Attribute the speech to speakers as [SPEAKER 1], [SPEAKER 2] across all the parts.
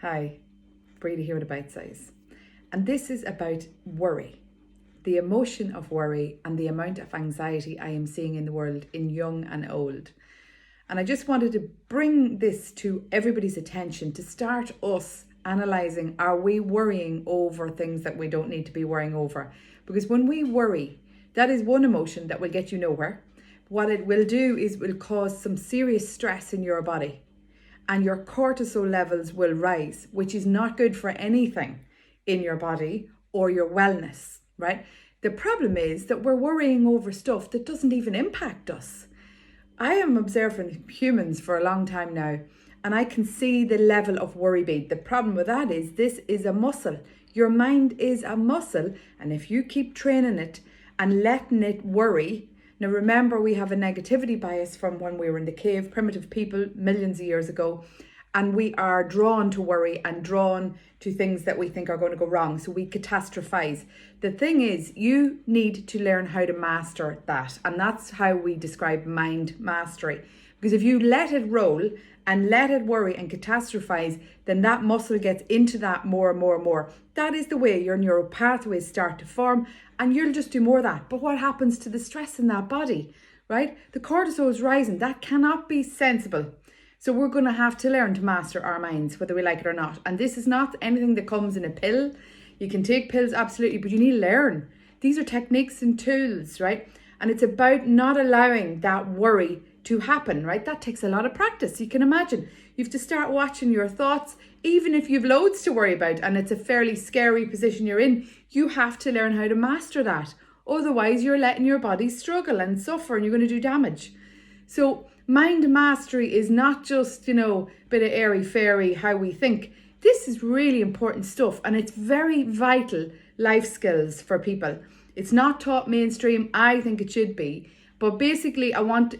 [SPEAKER 1] Hi, Brady here with a bite size. And this is about worry, the emotion of worry and the amount of anxiety I am seeing in the world in young and old. And I just wanted to bring this to everybody's attention to start us analysing, are we worrying over things that we don't need to be worrying over? Because when we worry, that is one emotion that will get you nowhere. What it will do is will cause some serious stress in your body. And your cortisol levels will rise, which is not good for anything in your body or your wellness, right? The problem is that we're worrying over stuff that doesn't even impact us. I am observing humans for a long time now, and I can see the level of worry bead. The problem with that is this is a muscle. Your mind is a muscle, and if you keep training it and letting it worry. Now remember, we have a negativity bias from when we were in the cave, primitive people, millions of years ago, and we are drawn to worry and drawn to things that we think are going to go wrong. So we catastrophize. The thing is, you need to learn how to master that. And that's how we describe mind mastery. Because if you let it roll and let it worry and catastrophize, then that muscle gets into that more and more and more. That is the way your neural pathways start to form, and you'll just do more of that. But what happens to the stress in that body, right? The cortisol is rising. That cannot be sensible. So we're going to have to learn to master our minds, whether we like it or not. And this is not anything that comes in a pill. You can take pills, absolutely, but you need to learn. These are techniques and tools, right? And it's about not allowing that worry to happen, right? That takes a lot of practice. You can imagine you have to start watching your thoughts, even if you've loads to worry about and it's a fairly scary position you're in. You have to learn how to master that. Otherwise, you're letting your body struggle and suffer, and you're going to do damage. So mind mastery is not just, bit of airy fairy how we think. This is really important stuff, and it's very vital life skills for people. It's not taught mainstream. I think it should be. But basically,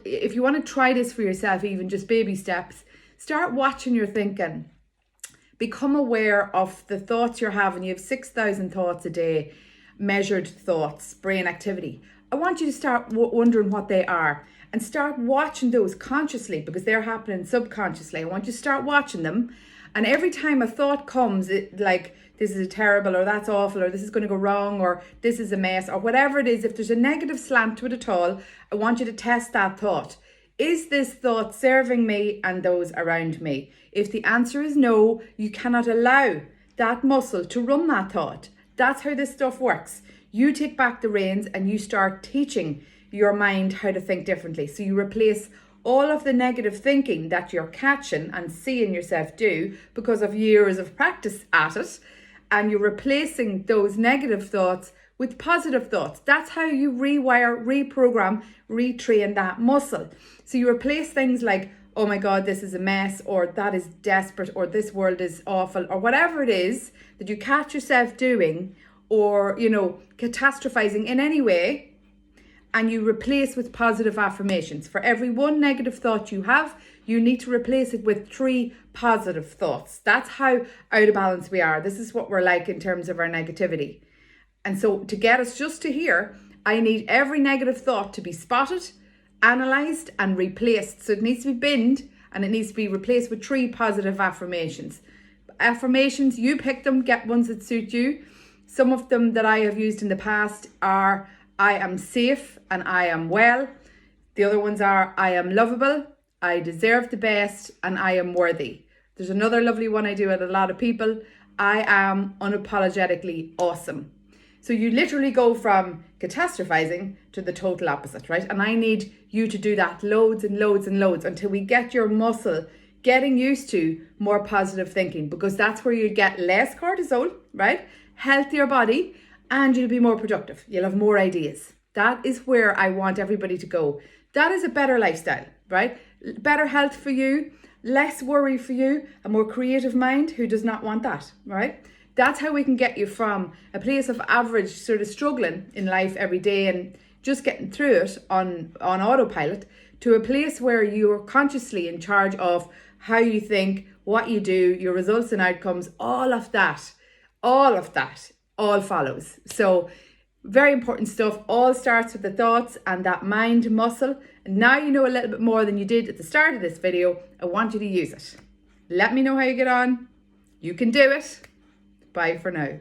[SPEAKER 1] if you want to try this for yourself, even just baby steps, start watching your thinking. Become aware of the thoughts you're having. You have 6,000 thoughts a day, measured thoughts, brain activity. I want you to start wondering what they are and start watching those consciously, because they're happening subconsciously. I want you to start watching them. And every time a thought comes, like, this is terrible, or that's awful, or this is going to go wrong, or this is a mess, or whatever it is, if there's a negative slant to it at all, I want you to test that thought. Is this thought serving me and those around me? If the answer is no, you cannot allow that muscle to run that thought. That's how this stuff works. You take back the reins and you start teaching your mind how to think differently. So you replace all of the negative thinking that you're catching and seeing yourself do because of years of practice at it, and you're replacing those negative thoughts with positive thoughts. That's how you rewire, reprogram, retrain that muscle. So you replace things like, oh my God, this is a mess, or that is desperate, or this world is awful, or whatever it is that you catch yourself doing, or, catastrophizing in any way, and you replace with positive affirmations. For every one negative thought you have, you need to replace it with 3 positive thoughts. That's how out of balance we are. This is what we're like in terms of our negativity. And so to get us just to here, I need every negative thought to be spotted, analysed and replaced. So it needs to be binned, and it needs to be replaced with 3 positive affirmations. Affirmations, you pick them, get ones that suit you. Some of them that I have used in the past are, I am safe and I am well. The other ones are, I am lovable, I deserve the best, and I am worthy. There's another lovely one I do with a lot of people. I am unapologetically awesome. So you literally go from catastrophizing to the total opposite, right? And I need you to do that loads and loads and loads until we get your muscle getting used to more positive thinking, because that's where you get less cortisol, right? Healthier body, and you'll be more productive. You'll have more ideas. That is where I want everybody to go. That is a better lifestyle, right? Better health for you, less worry for you, a more creative mind who does not want that, right? That's how we can get you from a place of average, sort of struggling in life every day and just getting through it on autopilot, to a place where you're consciously in charge of how you think, what you do, your results and outcomes, all of that all follows. So very important stuff. All starts with the thoughts and that mind muscle. And now you know a little bit more than you did at the start of this video. I want you to use it. Let me know how you get on. You can do it. Bye for now.